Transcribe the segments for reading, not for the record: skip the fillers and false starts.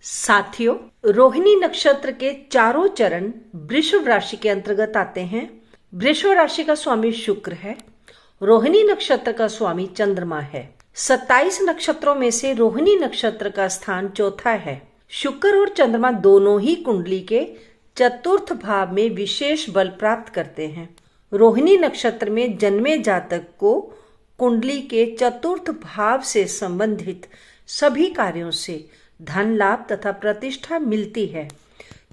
साथियों, रोहिणी नक्षत्र के चारों चरण वृषभ राशि के अंतर्गत आते हैं। वृषभ राशि का स्वामी शुक्र है। रोहिणी नक्षत्र का स्वामी चंद्रमा है। 27 नक्षत्रों में से रोहिणी नक्षत्र का स्थान चौथा है। शुक्र और चंद्रमा दोनों ही कुंडली के चतुर्थ भाव में विशेष बल प्राप्त करते हैं। रोहिणी नक्षत्र में जन्मे जातक को कुंडली के चतुर्थ भाव से संबंधित सभी कार्यों से धन लाभ तथा प्रतिष्ठा मिलती है।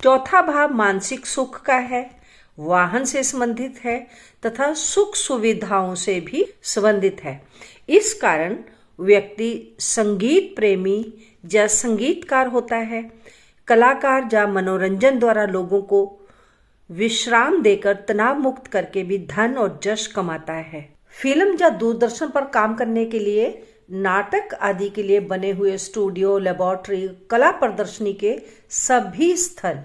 चौथा भाव मानसिक सुख का है, वाहन से संबंधित है तथा सुख सुविधाओं से भी संबंधित है। इस कारण व्यक्ति संगीत प्रेमी या संगीतकार होता है। कलाकार या मनोरंजन द्वारा लोगों को विश्राम देकर तनाव मुक्त करके भी धन और यश कमाता है। फिल्म या दूरदर्शन पर काम करने के लिए, नाटक आदि के लिए बने हुए स्टूडियो, लेबोरेटरी, कला प्रदर्शनी के सभी स्थल,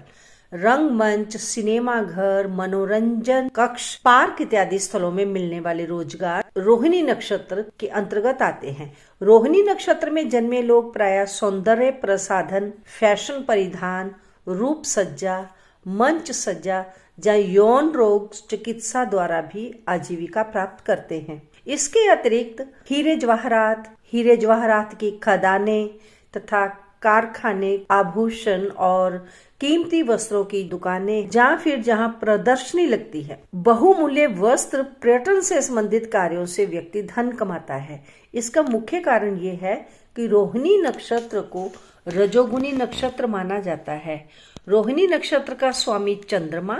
रंगमंच, सिनेमा घर, मनोरंजन कक्ष, पार्क इत्यादि स्थलों में मिलने वाले रोजगार रोहिणी नक्षत्र के अंतर्गत आते हैं। रोहिणी नक्षत्र में जन्मे लोग प्रायः सौंदर्य प्रसाधन, फैशन परिधान, रूप सज्जा, मंच सज्जा या यौन रोग चिकित्सा द्वारा भी आजीविका प्राप्त करते हैं। इसके अतिरिक्त हीरे जवाहरात की खदानें तथा कारखाने, आभूषण और कीमती वस्त्रों की दुकानें जहाँ प्रदर्शनी लगती है। बहुमूल्य वस्त्र, पर्यटन से संबंधित कार्यों से व्यक्ति धन कमाता है। इसका मुख्य कारण ये है कि रोहिणी नक्षत्र को रजोगुणी नक्षत्र माना जाता है। रोहिणी नक्षत्र का स्वामी चंद्रमा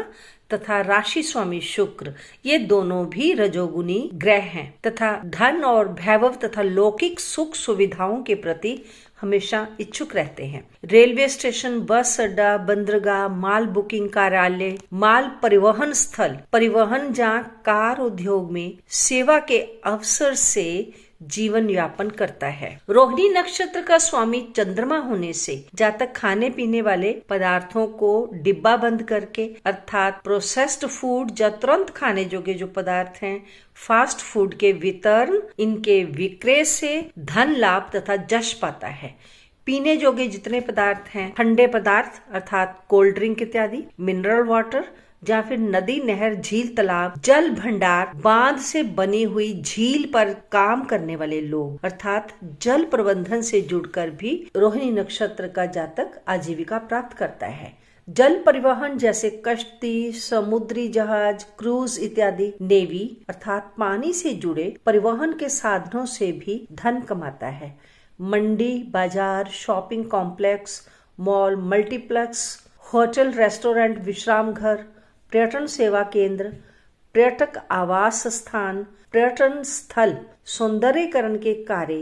तथा राशि स्वामी शुक्र, ये दोनों भी रजोगुणी ग्रह हैं तथा धन और वैभव तथा लौकिक सुख सुविधाओं के प्रति हमेशा इच्छुक रहते हैं। रेलवे स्टेशन, बस अड्डा, बंदरगाह, माल बुकिंग कार्यालय, माल परिवहन स्थल, परिवहन जहाँ कार उद्योग में सेवा के अवसर से जीवन यापन करता है। रोहिणी नक्षत्र का स्वामी चंद्रमा होने से जातक खाने पीने वाले पदार्थों को डिब्बा बंद करके, अर्थात प्रोसेस्ड फूड या तुरंत खाने योग्य जो पदार्थ हैं, फास्ट फूड के वितरण, इनके विक्रय से धन लाभ तथा यश पाता है। पीने योग्य जितने पदार्थ हैं, ठंडे पदार्थ अर्थात कोल्ड ड्रिंक इत्यादि, मिनरल वाटर या फिर नदी, नहर, झील, तालाब, जल भंडार, बांध से बनी हुई झील पर काम करने वाले लोग अर्थात जल प्रबंधन से जुड़कर भी रोहिणी नक्षत्र का जातक आजीविका प्राप्त करता है। जल परिवहन जैसे कश्ती, समुद्री जहाज, क्रूज इत्यादि, नेवी अर्थात पानी से जुड़े परिवहन के साधनों से भी धन कमाता है। मंडी, बाजार, shopping complex, mall, multiplex, hotel, restaurant, विश्राम घर, पर्यटन सेवा केंद्र, पर्यटक आवास स्थान, पर्यटन स्थल, सौंदर्यीकरण के कार्य,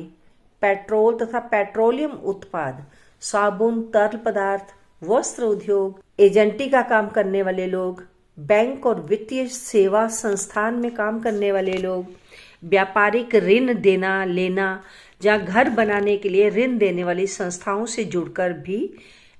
पेट्रोल तथा पेट्रोलियम उत्पाद, साबुन, तरल पदार्थ, वस्त्र उद्योग, एजेंटी का काम करने वाले लोग, बैंक और वित्तीय सेवा संस्थान में काम करने वाले लोग, व्यापारिक ऋण देना लेना या घर बनाने के लिए ऋण देने वाली संस्थाओं से जुड़कर भी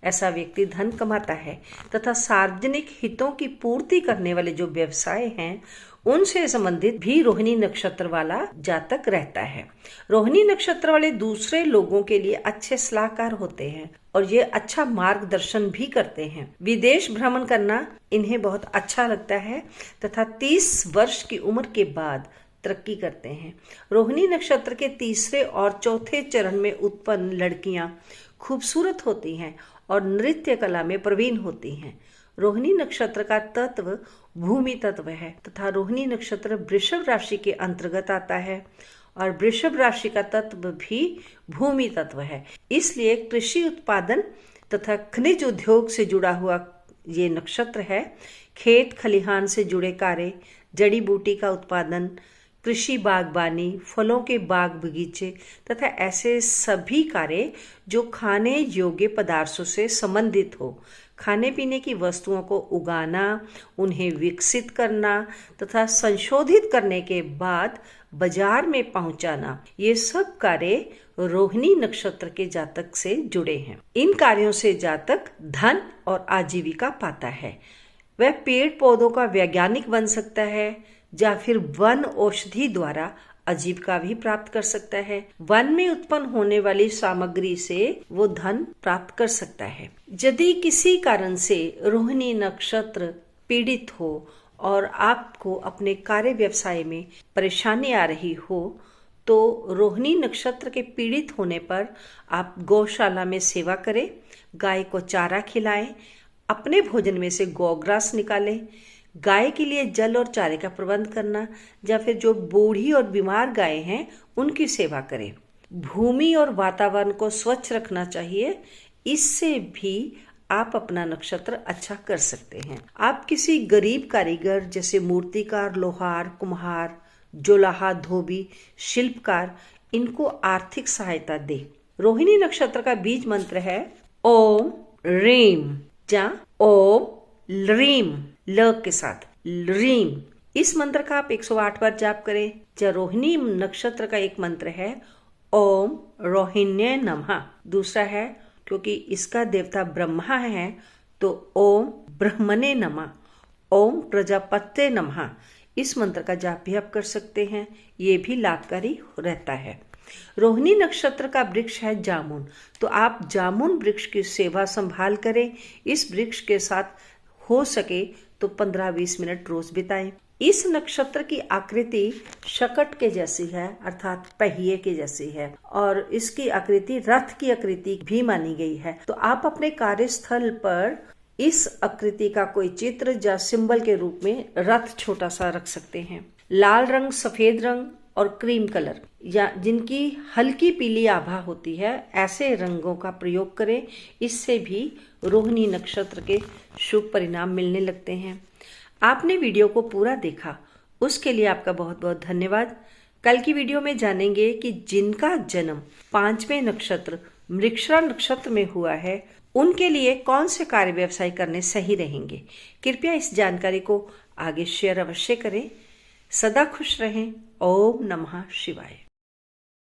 ऐसा व्यक्ति धन कमाता है तथा सार्वजनिक हितों की पूर्ति करने वाले जो व्यवसाय हैं, उनसे संबंधित भी रोहिणी नक्षत्र वाला जातक रहता है। रोहिणी नक्षत्र वाले दूसरे लोगों के लिए अच्छे सलाहकार होते हैं और ये अच्छा मार्गदर्शन भी करते हैं। विदेश भ्रमण करना इन्हें बहुत अच्छा लगता है तथा 30 वर्ष की उम्र के बाद तरक्की करते हैं। रोहिणी नक्षत्र के तीसरे और चौथे चरण में उत्पन्न लड़कियां खूबसूरत होती हैं और नृत्य कला में प्रवीण होती हैं। रोहिणी नक्षत्र का तत्व भूमि तत्व है तथा रोहिणी नक्षत्र वृषभ राशि के अंतर्गत आता है और वृषभ राशि का तत्व भी भूमि तत्व है। इसलिए कृषि उत्पादन तथा खनिज उद्योग से जुड़ा हुआ ये नक्षत्र है। खेत खलिहान से जुड़े कार्य, जड़ी बूटी का उत्पादन, कृषि बागबानी, फलों के बाग बगीचे तथा ऐसे सभी कार्य जो खाने योग्य पदार्थों से संबंधित हो, खाने पीने की वस्तुओं को उगाना, उन्हें विकसित करना तथा संशोधित करने के बाद बाजार में पहुंचाना, ये सब कार्य रोहिणी नक्षत्र के जातक से जुड़े हैं। इन कार्यों से जातक धन और आजीविका पाता है। वह पेड़ पौधों का वैज्ञानिक बन सकता है या फिर वन औषधि द्वारा आजीविका भी प्राप्त कर सकता है। वन में उत्पन्न होने वाली सामग्री से वो धन प्राप्त कर सकता है। यदि किसी कारण से रोहिणी नक्षत्र पीड़ित हो और आपको अपने कार्य व्यवसाय में परेशानी आ रही हो तो रोहिणी नक्षत्र के पीड़ित होने पर आप गौशाला में सेवा करें, गाय को चारा खिलाएं, अपने भोजन में से गौग्रास निकालें, गाय के लिए जल और चारे का प्रबंध करना, या फिर जो बूढ़ी और बीमार गायें हैं उनकी सेवा करें। भूमि और वातावरण को स्वच्छ रखना चाहिए, इससे भी आप अपना नक्षत्र अच्छा कर सकते हैं। आप किसी गरीब कारीगर जैसे मूर्तिकार, लोहार, कुम्हार, जोलाहा, धोबी, शिल्पकार, इनको आर्थिक सहायता दे। रोहिणी नक्षत्र का बीज मंत्र है ओम रीम, या ओम रीम, ल के साथ रीम। इस मंत्र का आप 108 बार जाप करें। या रोहिणी नक्षत्र का एक मंत्र है ओम रोहिण्ये नमः। दूसरा है, क्योंकि इसका देवता ब्रह्मा है, तो ओम ब्रह्मणे नमः, ओम प्रजापते नमः। इस मंत्र का जाप भी आप कर सकते हैं, ये भी लाभकारी रहता है। रोहिणी नक्षत्र का वृक्ष है जामुन, तो आप जामुन वृक्ष की सेवा संभाल करें। इस वृक्ष के साथ हो सके तो 15-20 मिनट रोज बिताएं। इस नक्षत्र की आकृति शकट के जैसी है, अर्थात पहिए के जैसी है, और इसकी आकृति रथ की आकृति भी मानी गई है। तो आप अपने कार्यस्थल पर इस आकृति का कोई चित्र या सिंबल के रूप में रथ छोटा सा रख सकते हैं। लाल रंग, सफेद रंग और क्रीम कलर, या जिनकी हल्की पीली आभा होती है, ऐसे रंगों का प्रयोग करें। इससे भी रोहिणी नक्षत्र के शुभ परिणाम मिलने लगते हैं। आपने वीडियो को पूरा देखा, उसके लिए आपका बहुत बहुत धन्यवाद। कल की वीडियो में जानेंगे कि जिनका जन्म 5वें नक्षत्र मृगशिरा नक्षत्र में हुआ है, उनके लिए कौन से कार्य व्यवसाय करने सही रहेंगे। कृपया इस जानकारी को आगे शेयर अवश्य करें। सदा खुश रहें। ओम नमः शिवाय।